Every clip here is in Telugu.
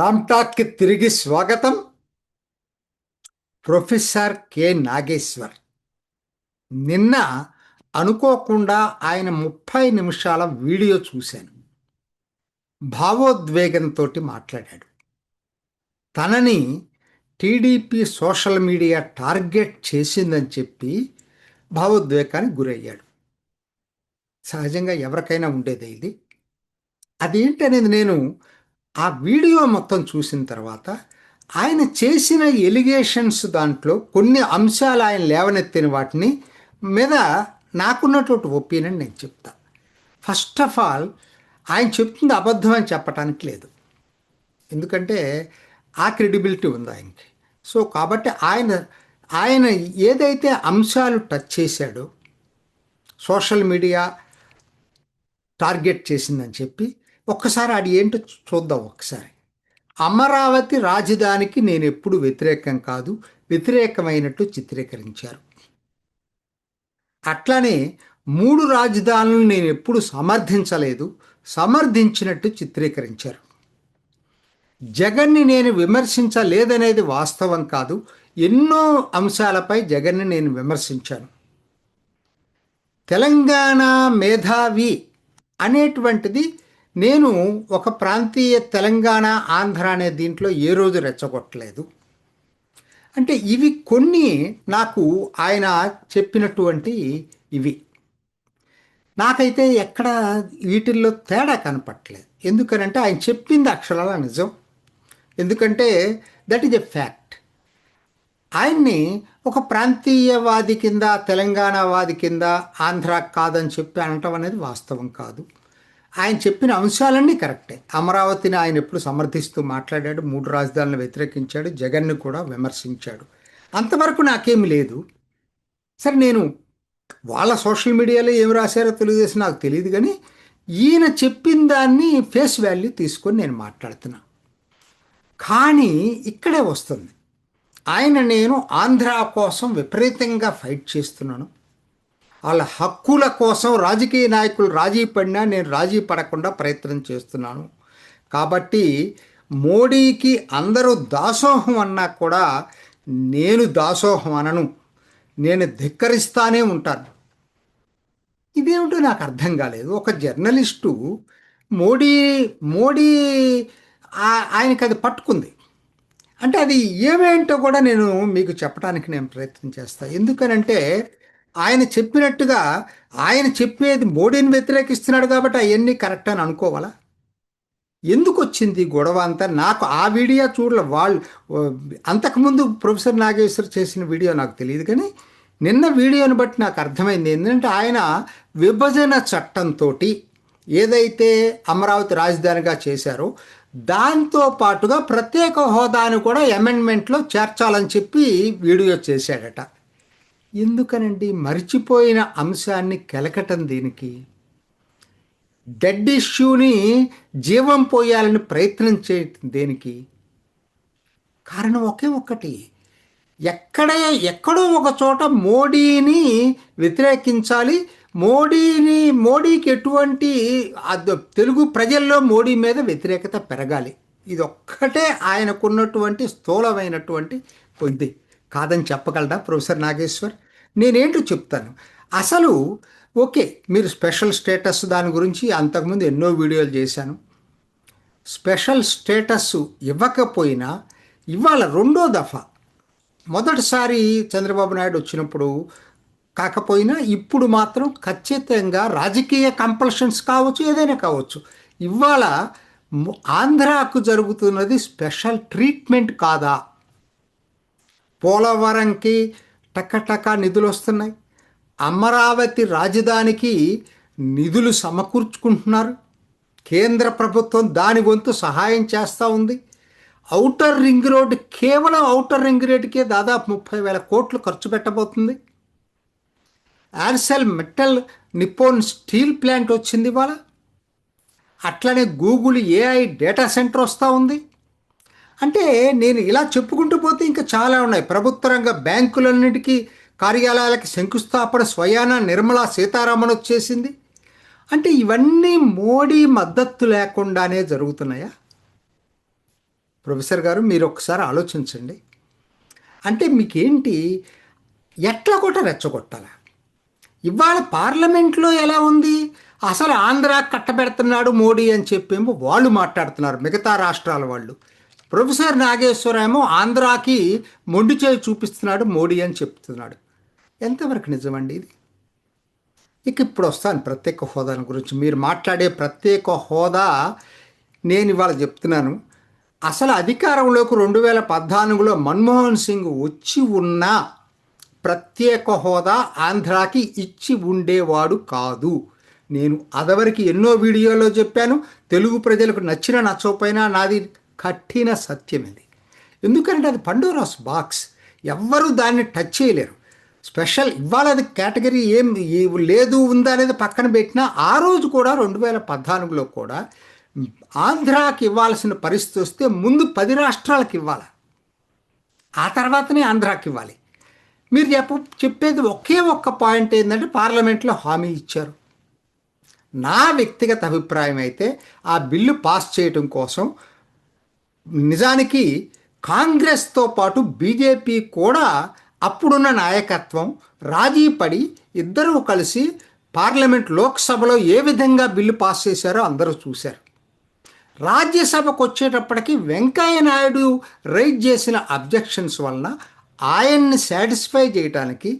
రామ్ టాక్కి తిరిగి స్వాగతం. Professor K Nageshwar. నిన్న అనుకోకుండా ఆయన 30 నిమిషాల వీడియో చూశాను. భావోద్వేగంతో మాట్లాడాడు. తనని టీడీపీ సోషల్ మీడియా టార్గెట్ చేసిందని చెప్పి భావోద్వేగానికి గురయ్యాడు. సహజంగా ఎవరికైనా ఉండేదే ఇది. అదేంటనేది నేను ఆ వీడియో మొత్తం చూసిన తర్వాత ఆయన చేసిన ఎలిగేషన్స్ దాంట్లో కొన్ని అంశాలు ఆయన లేవనెత్తిన వాటిని మీద నాకున్నటువంటి ఒపీనియన్ నేను చెప్తా. ఫస్ట్ ఆఫ్ ఆల్, ఆయన చెప్తుంది అబద్ధం అని చెప్పడానికి లేదు, ఎందుకంటే ఆ క్రెడిబిలిటీ ఉంది ఆయనకి. సో కాబట్టి ఆయన ఆయన ఏదైతే అంశాలు టచ్ చేశాడో సోషల్ మీడియా టార్గెట్ చేసిందని చెప్పి ఒక్కసారి అది ఏంటో చూద్దాం. ఒకసారి అమరావతి రాజధానికి నేను ఎప్పుడు వ్యతిరేకం కాదు, వ్యతిరేకమైనట్టు చిత్రీకరించారు. అట్లానే 3 రాజధానులను నేను ఎప్పుడు సమర్థించలేదు, సమర్థించినట్టు చిత్రీకరించారు. జగన్ని నేను విమర్శించలేదనేది వాస్తవం కాదు, ఎన్నో అంశాలపై జగన్ని నేను విమర్శించాను. తెలంగాణ మేధావి అనేటువంటిది నేను ఒక ప్రాంతీయ తెలంగాణ ఆంధ్ర అనే దీంట్లో ఏ రోజు రెచ్చగొట్టలేదు. అంటే ఇవి కొన్ని నాకు ఆయన చెప్పినటువంటి ఇవి నాకైతే ఎక్కడ వీటిల్లో తేడా కనపట్లేదు. ఎందుకనంటే ఆయన చెప్పింది అక్షరాల నిజం. ఎందుకంటే దట్ ఈజ్ ఎ ఫ్యాక్ట్. ఆయన్ని ఒక ప్రాంతీయవాది కింద, తెలంగాణవాది కింద ఆంధ్ర కాదని చెప్పి అనటం అనేది వాస్తవం కాదు. ఆయన చెప్పిన అంశాలన్నీ కరెక్టే. అమరావతిని ఆయన ఎప్పుడు సమర్థిస్తూ మాట్లాడాడు, 3 రాజధానులను వ్యతిరేకించాడు, జగన్ను కూడా విమర్శించాడు. అంతవరకు నాకేమి లేదు. సరే, నేను వాళ్ళ సోషల్ మీడియాలో ఏం రాశారో తెలుగుదేశం నాకు తెలియదు, కానీ ఈయన చెప్పిన దాన్ని ఫేస్ వాల్యూ తీసుకొని నేను మాట్లాడుతున్నా. కానీ ఇక్కడే వస్తుంది, నేను ఆంధ్ర కోసం విపరీతంగా ఫైట్ చేస్తున్నాను, వాళ్ళ హక్కుల కోసం రాజకీయ నాయకులు రాజీ పడినా నేను రాజీ పడకుండా ప్రయత్నం చేస్తున్నాను. కాబట్టి మోడీకి అందరూ దాసోహం అన్నా కూడా నేను దాసోహం అనను, నేను ధిక్కరిస్తానే ఉంటాను. ఇదేమిటో నాకు అర్థం కాలేదు. ఒక జర్నలిస్టు మోడీ మోడీ ఆయనకి అది పట్టుకుంది అంటే అది ఏమేంటో కూడా నేను మీకు చెప్పడానికి నేను ప్రయత్నం చేస్తాను. ఎందుకనంటే ఆయన చెప్పినట్టుగా ఆయన చెప్పేది మోడీని వ్యతిరేకిస్తున్నాడు కాబట్టి అవన్నీ కరెక్ట్ అని అనుకోవాలా? ఎందుకు వచ్చింది గొడవ అంతా? నాకు ఆ వీడియో చూడలే. వాళ్ళు అంతకుముందు ప్రొఫెసర్ నాగేశ్వర్ చేసిన వీడియో నాకు తెలియదు, కానీ నిన్న వీడియోని బట్టి నాకు అర్థమైంది ఏంటంటే ఆయన విభజన చట్టంతో ఏదైతే అమరావతి రాజధానిగా చేశారో దాంతో పాటుగా ప్రత్యేక హోదాను కూడా అమెండ్మెంట్లో చేర్చాలని చెప్పి వీడియో చేశాడట. ఎందుకనండి మర్చిపోయిన అంశాన్ని కెలకటం దేనికి? డెడ్ ఇష్యూని జీవం పోయాలని ప్రయత్నం చేయటం దేనికి? కారణం ఒకే ఒక్కటి, ఎక్కడో ఒక చోట మోడీని వ్యతిరేకించాలి, మోడీకి ఎటువంటి తెలుగు ప్రజల్లో మోడీ మీద వ్యతిరేకత పెరగాలి. ఇది ఒక్కటే ఆయనకున్నటువంటి స్థూలమైనటువంటి పొంది కాదని చెప్పగలరా ప్రొఫెసర్ నాగేశ్వర్? నేనేంటో చెప్తాను. అసలు ఓకే, మీరు స్పెషల్ స్టేటస్ దాని గురించి అంతకుముందు ఎన్నో వీడియోలు చేశాను. స్పెషల్ స్టేటస్ ఇవ్వకపోయినా ఇవాళ 2వ దఫా, మొదటిసారి చంద్రబాబు నాయుడు వచ్చినప్పుడు కాకపోయినా ఇప్పుడు మాత్రం ఖచ్చితంగా రాజకీయ కంపల్షన్స్ కావచ్చు, ఏదైనా కావచ్చు, ఇవాళ ఆంధ్రాకు జరుగుతున్నది స్పెషల్ ట్రీట్మెంట్ కాదా? పోలవరంకి టకటక నిధులు వస్తున్నాయి, అమరావతి రాజధానికి నిధులు సమకూర్చుకుంటున్నారు, కేంద్ర ప్రభుత్వం దాని వంతు సహాయం చేస్తూ ఉంది. ఔటర్ రింగ్ రోడ్డు, కేవలం ఔటర్ రింగ్ రోడ్డుకే దాదాపు 30,000 కోట్లు ఖర్చు పెట్టబోతుంది. ఆర్సెల్ మెటల్ నిప్పోన్ స్టీల్ ప్లాంట్ వచ్చింది ఇవాళ. అట్లనే గూగుల్ ఏఐ డేటా సెంటర్ వస్తూ ఉంది. అంటే నేను ఇలా చెప్పుకుంటూ పోతే ఇంకా చాలా ఉన్నాయి. ప్రభుత్వ రంగ బ్యాంకులన్నిటికీ కార్యాలయాలకి శంకుస్థాపన స్వయాన నిర్మలా సీతారామన్ వచ్చేసింది. అంటే ఇవన్నీ మోడీ మద్దతు లేకుండానే జరుగుతున్నాయా? ప్రొఫెసర్ గారు మీరు ఒకసారి ఆలోచించండి. అంటే మీకేంటి, ఎట్లా కూడా రెచ్చగొట్టాలా? ఇవాళ పార్లమెంట్లో ఎలా ఉంది? అసలు ఆంధ్ర కట్టబెడుతున్నాడు మోడీ అని చెప్పేమో వాళ్ళు మాట్లాడుతున్నారు, మిగతా రాష్ట్రాల వాళ్ళు. ప్రొఫెసర్ నాగేశ్వరరావు ఆంధ్రాకి మొండి చేయి చూపిస్తున్నాడు మోడీ అని చెప్తున్నాడు. ఎంతవరకు నిజమండి ఇది? ఇక ఇప్పుడు వస్తాను ప్రత్యేక హోదా గురించి. మీరు మాట్లాడే ప్రత్యేక హోదా నేను ఇవాళ చెప్తున్నాను. అసలు అధికారంలోకి 2014లో మన్మోహన్ సింగ్ వచ్చి ఉన్నా ప్రత్యేక హోదా ఆంధ్రాకి ఇచ్చి ఉండేవాడు కాదు. నేను అదవరికి ఎన్నో వీడియోలో చెప్పాను. తెలుగు ప్రజలకు నచ్చిన నచ్చకపోయినా నాది కఠిన సత్యం ఇది. ఎందుకంటే అది పండోరాస్ బాక్స్, ఎవ్వరూ దాన్ని టచ్ చేయలేరు. స్పెషల్ ఇవాళ అది కేటగిరీ ఏం లేదు ఉందా అనేది పక్కన పెట్టినా, ఆ రోజు కూడా 2014లో కూడా ఆంధ్రాకి ఇవ్వాల్సిన పరిస్థితి వస్తే ముందు 10 రాష్ట్రాలకు ఇవ్వాలి, ఆ తర్వాతనే ఆంధ్రాకి ఇవ్వాలి. మీరు చెప్పేది ఒకే ఒక్క పాయింట్ ఏంటంటే పార్లమెంట్లో హామీ ఇచ్చారు. నా వ్యక్తిగత అభిప్రాయం అయితే ఆ బిల్లు పాస్ చేయటం కోసం నిజానికి కాంగ్రెస్తో పాటు బీజేపీ కూడా అప్పుడున్న నాయకత్వం రాజీ పడి ఇద్దరూ కలిసి పార్లమెంట్ లోక్సభలో ఏ విధంగా బిల్లు పాస్ చేశారో అందరూ చూశారు. రాజ్యసభకు వచ్చేటప్పటికి వెంకయ్య నాయుడు రైజ్ చేసిన అబ్జెక్షన్స్ వలన ఆయన్ని సాటిస్ఫై చేయడానికి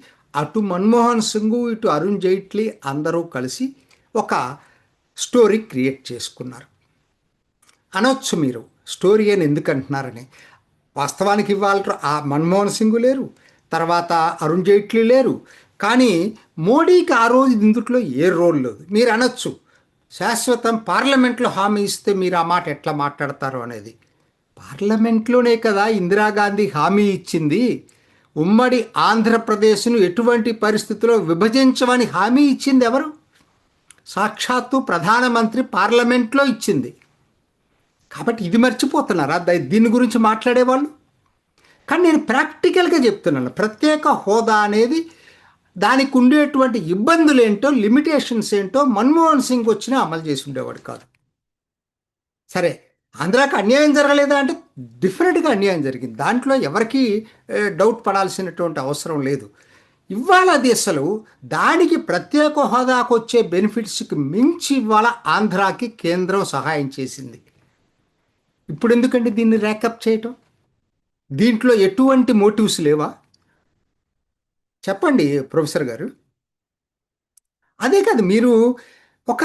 అటు మన్మోహన్ సింగ్ ఇటు అరుణ్ జైట్లీ అందరూ కలిసి ఒక స్టోరీ క్రియేట్ చేసుకున్నారు. అనొచ్చు మీరు స్టోరీ అని ఎందుకు అంటున్నారని. వాస్తవానికి ఇవాళ ఆ మన్మోహన్ సింగ్ లేరు, తర్వాత అరుణ్ జైట్లీ లేరు, కానీ మోడీకి ఆ రోజు ఇందుట్లో ఏ రోల్ లేదు. మీరు అనొచ్చు శాశ్వతం పార్లమెంట్లో హామీ ఇస్తే మీరు ఆ మాట ఎట్లా మాట్లాడతారు అనేది. పార్లమెంట్లోనే కదా ఇందిరాగాంధీ హామీ ఇచ్చింది. ఉమ్మడి ఆంధ్రప్రదేశ్ను ఎటువంటి పరిస్థితుల్లో విభజించమని హామీ ఇచ్చింది ఎవరు? సాక్షాత్తు ప్రధానమంత్రి పార్లమెంట్లో ఇచ్చింది. కాబట్టి ఇది మర్చిపోతున్నారా దీని గురించి మాట్లాడేవాళ్ళు? కానీ నేను ప్రాక్టికల్గా చెప్తున్నాను, ప్రత్యేక హోదా అనేది దానికి ఉండేటువంటి ఇబ్బందులు ఏంటో, లిమిటేషన్స్ ఏంటో మన్మోహన్ సింగ్ వచ్చినా అమలు చేసి ఉండేవాడు కాదు. సరే, ఆంధ్రాకి అన్యాయం జరగలేదా అంటే డిఫరెంట్గా అన్యాయం జరిగింది, దాంట్లో ఎవరికీ డౌట్ పడాల్సినటువంటి అవసరం లేదు. ఇవాళ అది అసలు దానికి ప్రత్యేక హోదాకు వచ్చే బెనిఫిట్స్కి మించి ఇవాళ ఆంధ్రాకి కేంద్రం సహాయం చేసింది. ఇప్పుడు ఎందుకండి దీన్ని ర్యాకప్ చేయటం? దీంట్లో ఎటువంటి మోటివ్స్ లేవా? చెప్పండి ప్రొఫెసర్ గారు. అదే కాదు, మీరు ఒక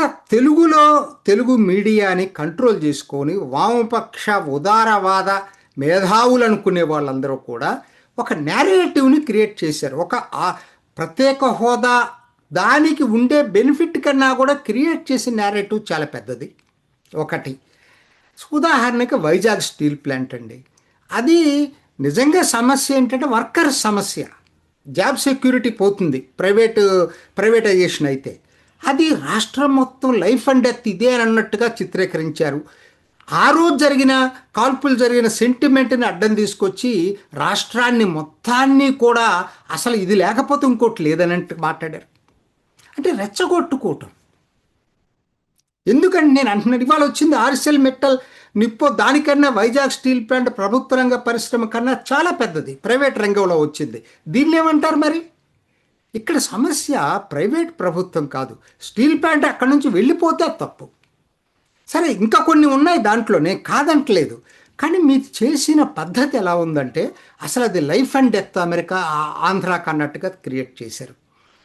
తెలుగు మీడియాని కంట్రోల్ చేసుకొని వామపక్ష ఉదారవాద మేధావులు అనుకునే వాళ్ళందరూ కూడా ఒక నేరేటివ్ని క్రియేట్ చేశారు. ఒక ప్రత్యేక హోదా దానికి ఉండే బెనిఫిట్ కన్నా కూడా క్రియేట్ చేసే నేరేటివ్ చాలా పెద్దది. ఒకటి ఉదాహరణకి వైజాగ్ స్టీల్ ప్లాంట్ అండి, అది నిజంగా సమస్య ఏంటంటే వర్కర్ సమస్య, జాబ్ సెక్యూరిటీ పోతుంది ప్రైవేటైజేషన్ అయితే. అది రాష్ట్రం మొత్తం లైఫ్ అండ్ డెత్ ఇదే అని అన్నట్టుగా చిత్రీకరించారు. ఆ రోజు కాల్పులు జరిగిన సెంటిమెంట్ని అడ్డం తీసుకొచ్చి రాష్ట్రాన్ని మొత్తాన్ని కూడా అసలు ఇది లేకపోతే ఇంకోటి లేదని మాట్లాడారు. అంటే రెచ్చగొట్టుకోవటం. ఎందుకంటే నేను అంటున్నాను, ఇవాళ వచ్చింది ఆర్సెల్ మెటల్ నిప్పో, దానికన్నా వైజాగ్ స్టీల్ ప్లాంట్ ప్రభుత్వ రంగ పరిశ్రమ కన్నా చాలా పెద్దది, ప్రైవేట్ రంగంలో వచ్చింది. దీన్ని ఏమంటారు మరి? ఇక్కడ సమస్య ప్రైవేట్ ప్రభుత్వం కాదు, స్టీల్ ప్లాంట్ అక్కడి నుంచి వెళ్ళిపోతే తప్పు. సరే, ఇంకా కొన్ని ఉన్నాయి దాంట్లోనే, కాదంటలేదు. కానీ మీరు చేసిన పద్ధతి ఎలా ఉందంటే అసలు అది లైఫ్ అండ్ డెత్ అమెరికా ఆంధ్రాకి అన్నట్టుగా క్రియేట్ చేశారు.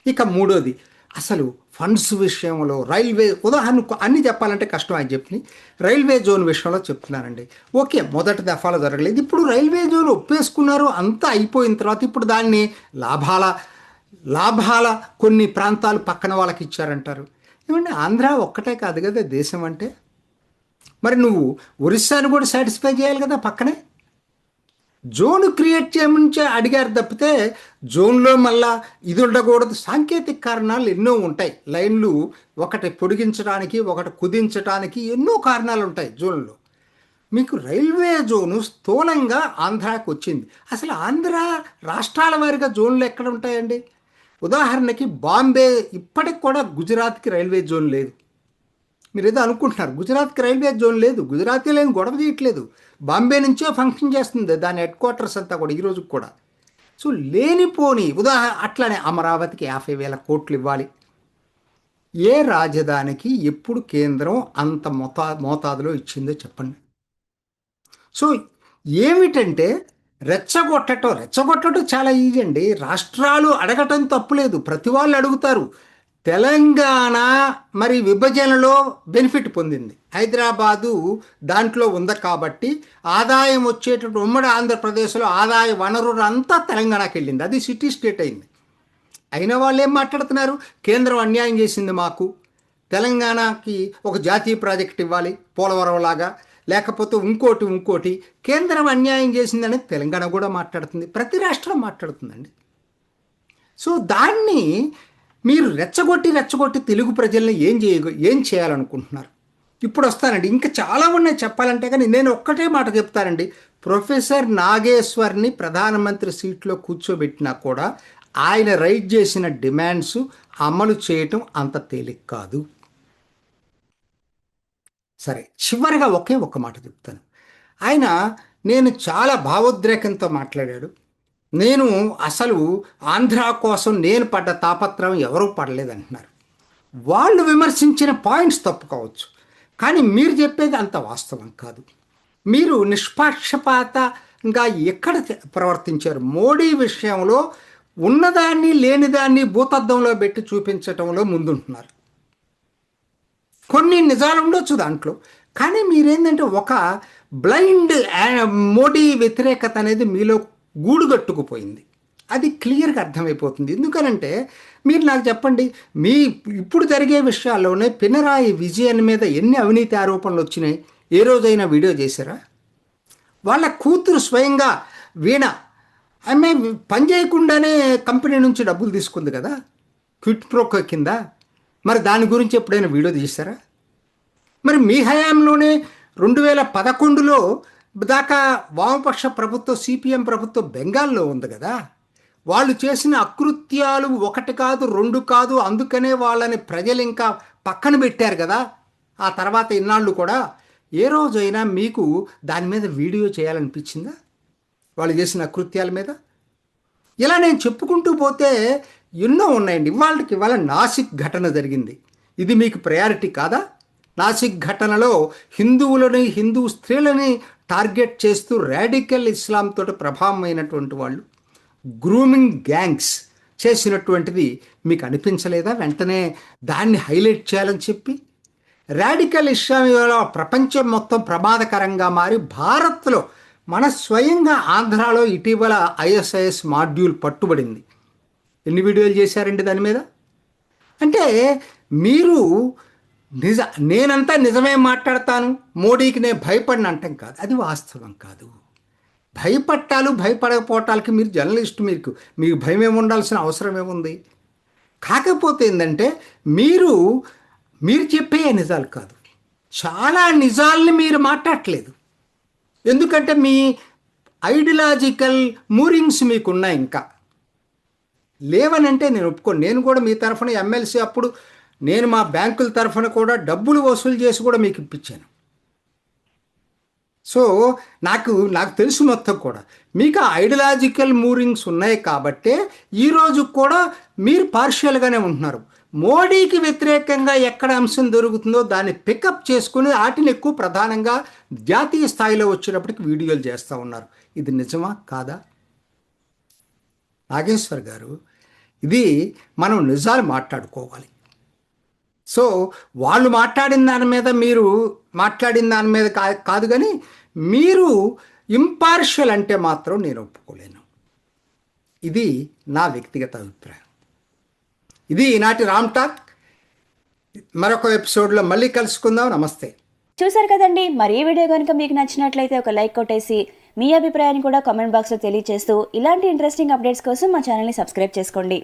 ఇక మూడోది, అసలు ఫండ్స్ విషయంలో రైల్వే ఉదాహరణకు అన్నీ చెప్పాలంటే కష్టం అని చెప్పి రైల్వే జోన్ విషయంలో చెప్తున్నానండి. ఓకే, మొదటి దఫాలో జరగలేదు, ఇప్పుడు రైల్వే జోన్ ఒప్పేసుకున్నారు, అంతా అయిపోయిన తర్వాత ఇప్పుడు దాన్ని లాభాల కొన్ని ప్రాంతాలు పక్కన వాళ్ళకి ఇచ్చారంటారు. ఏమంటే ఆంధ్ర ఒక్కటే కాదు కదా దేశం అంటే. మరి నువ్వు ఒరిస్సాను కూడా సాటిస్ఫై చేయాలి కదా పక్కనే. జోన్ క్రియేట్ చేయమని అడిగారు తప్పితే జోన్లో మళ్ళా ఇది ఉండకూడదు. సాంకేతిక కారణాలు ఎన్నో ఉంటాయి, లైన్లు ఒకటి పొడిగించడానికి ఒకటి కుదించడానికి ఎన్నో కారణాలు ఉంటాయి జోన్లో. మీకు రైల్వే జోను స్థూలంగా ఆంధ్రాకి వచ్చింది. అసలు ఆంధ్ర రాష్ట్రాల వారిగా జోన్లు ఎక్కడ ఉంటాయండి? ఉదాహరణకి బాంబే, ఇప్పటికి కూడా గుజరాత్కి రైల్వే జోన్ లేదు. మీరు ఏదో అనుకుంటున్నారు, గుజరాత్కి రైల్వే జోన్ లేదు, గుజరాతీ లేని గొడవ చేయట్లేదు, బాంబే నుంచే ఫంక్షన్ చేస్తుంది దాని హెడ్ క్వార్టర్స్ అంతా కూడా ఈ రోజుకి కూడా. సో లేనిపోని అట్లానే అమరావతికి 50,000 కోట్లు ఇవ్వాలి. ఏ రాజధానికి ఎప్పుడు కేంద్రం అంత మోతాదులో ఇచ్చిందో చెప్పండి. సో ఏమిటంటే రెచ్చగొట్టడం చాలా ఈజీ అండి. రాష్ట్రాలు అడగటం తప్పులేదు, ప్రతి వాళ్ళు అడుగుతారు. తెలంగాణ మరి విభజనలో బెనిఫిట్ పొందింది, హైదరాబాదు దాంట్లో ఉంది కాబట్టి ఆదాయం వచ్చేటప్పుడు ఉమ్మడి ఆంధ్రప్రదేశ్లో ఆదాయ వనరులు అంతా తెలంగాణకి వెళ్ళింది, అది సిటీ స్టేట్ అయింది. అయిన వాళ్ళు ఏం మాట్లాడుతున్నారు, కేంద్రం అన్యాయం చేసింది మాకు, తెలంగాణకి ఒక జాతీయ ప్రాజెక్ట్ ఇవ్వాలి పోలవరం లాగా, లేకపోతే ఇంకోటి కేంద్రం అన్యాయం చేసిందని తెలంగాణ కూడా మాట్లాడుతుంది, ప్రతి రాష్ట్రం మాట్లాడుతుందండి. సో దాన్ని మీరు రెచ్చగొట్టి తెలుగు ప్రజల్ని ఏం చేయాలనుకుంటున్నారు? ఇప్పుడు వస్తానండి, ఇంకా చాలా ఉన్నాయి చెప్పాలంటే, కానీ నేను ఒక్కటే మాట చెప్తానండి. ప్రొఫెసర్ నాగేశ్వర్ని ప్రధానమంత్రి సీట్లో కూర్చోబెట్టినా కూడా ఆయన రైట్ చేసిన డిమాండ్స్ అమలు చేయటం అంత తేలిక కాదు. సరే, చివరిగా ఒక్క మాట చెప్తాను. నేను చాలా భావోద్రేకంతో మాట్లాడాడు. నేను అసలు ఆంధ్ర కోసం నేను పడ్డ తాపత్రయం ఎవరూ పడలేదంటున్నారు. వాళ్ళు విమర్శించిన పాయింట్స్ తప్పు కావచ్చు, కానీ మీరు చెప్పేది అంత వాస్తవం కాదు. మీరు నిష్పక్షపాతంగా ఎక్కడ ప్రవర్తించారు? మోడీ విషయంలో ఉన్నదాన్ని లేనిదాన్ని భూతద్దంలో పెట్టి చూపించటంలో ముందుంటున్నారు. కొన్ని నిజాలు ఉండొచ్చు దాంట్లో, కానీ మీరేంటంటే ఒక బ్లైండ్ మోడీ వ్యతిరేకత అనేది మీలో గూడుగట్టుకుపోయింది. అది క్లియర్గా అర్థమైపోతుంది. ఎందుకనంటే మీరు నాకు చెప్పండి, ఇప్పుడు జరిగే విషయాల్లోనే పినరాయి విజయన్ మీద ఎన్ని అవినీతి ఆరోపణలు వచ్చినాయి? ఏ రోజైనా వీడియో చేశారా? వాళ్ళ కూతురు స్వయంగా వీణ ఆమె పని చేయకుండానే కంపెనీ నుంచి డబ్బులు తీసుకుంది కదా, క్విట్ ప్రోకో కింద. మరి దాని గురించి ఎప్పుడైనా వీడియో తీశారా? మరి మీ హయాంలోనే 2011లో దాకా వామపక్ష ప్రభుత్వం, సిపిఎం ప్రభుత్వం బెంగాల్లో ఉంది కదా, వాళ్ళు చేసిన అకృత్యాలు 1 కాదు 2 కాదు, అందుకనే వాళ్ళని ప్రజలు ఇంకా పక్కన పెట్టారు కదా. ఆ తర్వాత ఇన్నాళ్ళు కూడా ఏ రోజైనా మీకు దాని మీద వీడియో చేయాలనిపించిందా, వాళ్ళు చేసిన అకృత్యాల మీద? ఇలా నేను చెప్పుకుంటూ పోతే ఎన్నో ఉన్నాయండి. ఇవాళ నాసిక్ ఘటన జరిగింది, ఇది మీకు ప్రయారిటీ కాదా? నాసిక్ ఘటనలో హిందూ స్త్రీలని టార్గెట్ చేస్తూ రాడికల్ ఇస్లాంతో ప్రభావమైనటువంటి వాళ్ళు, గ్రూమింగ్ గ్యాంగ్స్ చేసినటువంటిది మీకు అనిపించలేదా? వెంటనే దాన్ని హైలైట్ చేయాలని చెప్పి రాడికల్ ఇస్లాం ప్రపంచం మొత్తం ప్రమాదకరంగా మారి భారత్లో మన స్వయంగా ఆంధ్రాలో ఇటీవల ఐఎస్ఐఎస్ మాడ్యూల్ పట్టుబడింది. ఎన్ని వీడియోలు చేశారండి దాని మీద? అంటే మీరు నేనంతా నిజమే మాట్లాడతాను, మోడీకి నేను భయపడిన అంటాం కాదు, అది వాస్తవం కాదు. భయపడకపోవటాలకి మీరు జర్నలిస్ట్, మీకు భయం ఏమి ఉండాల్సిన అవసరం ఏముంది? కాకపోతే ఏంటంటే మీరు చెప్పే నిజాలు కాదు, చాలా నిజాలని మీరు మాట్లాడట్లేదు. ఎందుకంటే మీ ఐడియాలజికల్ మూరింగ్స్ మీకున్నాయి, ఇంకా లేవనంటే నేను ఒప్పుకోను. నేను కూడా మీ తరఫున ఎమ్మెల్సీ అప్పుడు నేను మా బ్యాంకుల తరఫున కూడా డబ్బులు వసూలు చేసి కూడా మీకు ఇప్పించాను. సో నాకు తెలుసు మొత్తం కూడా. మీకు ఐడియాలజికల్ మూరింగ్స్ ఉన్నాయి కాబట్టే ఈరోజు కూడా మీరు పార్షియల్గానే ఉంటున్నారు. మోడీకి వ్యతిరేకంగా ఎక్కడ అంశం దొరుకుతుందో దాన్ని పికప్ చేసుకుని వాటిని ఎక్కువ ప్రధానంగా జాతీయ స్థాయిలో వచ్చినప్పటికి వీడియోలు చేస్తూ ఉన్నారు. ఇది నిజమా కాదా? నాగేశ్వర్ గారు, ఇది మనం నిజాలు మాట్లాడుకోవాలి. సో వాళ్ళు మాట్లాడిన దాని మీద మీరు మాట్లాడిన దాని మీద కాదు, కానీ మీరు ఇంపార్షియల్ అంటే మాత్రం నేను ఒప్పుకోలేను. ఇది నా వ్యక్తిగత అభిప్రాయం. ఇది ఈనాటి రామ్ టాక్. మరొక ఎపిసోడ్లో మళ్ళీ కలుసుకుందాం. నమస్తే. చూసారు కదండి, మరి ఈ వీడియో కనుక మీకు నచ్చినట్లయితే ఒక లైక్ కొట్టేసి మీ అభిప్రాయాన్ని కూడా కామెంట్ బాక్స్లో తెలియజేస్తూ ఇలాంటి ఇంట్రెస్టింగ్ అప్డేట్స్ కోసం మా ఛానల్ని సబ్స్క్రైబ్ చేసుకోండి.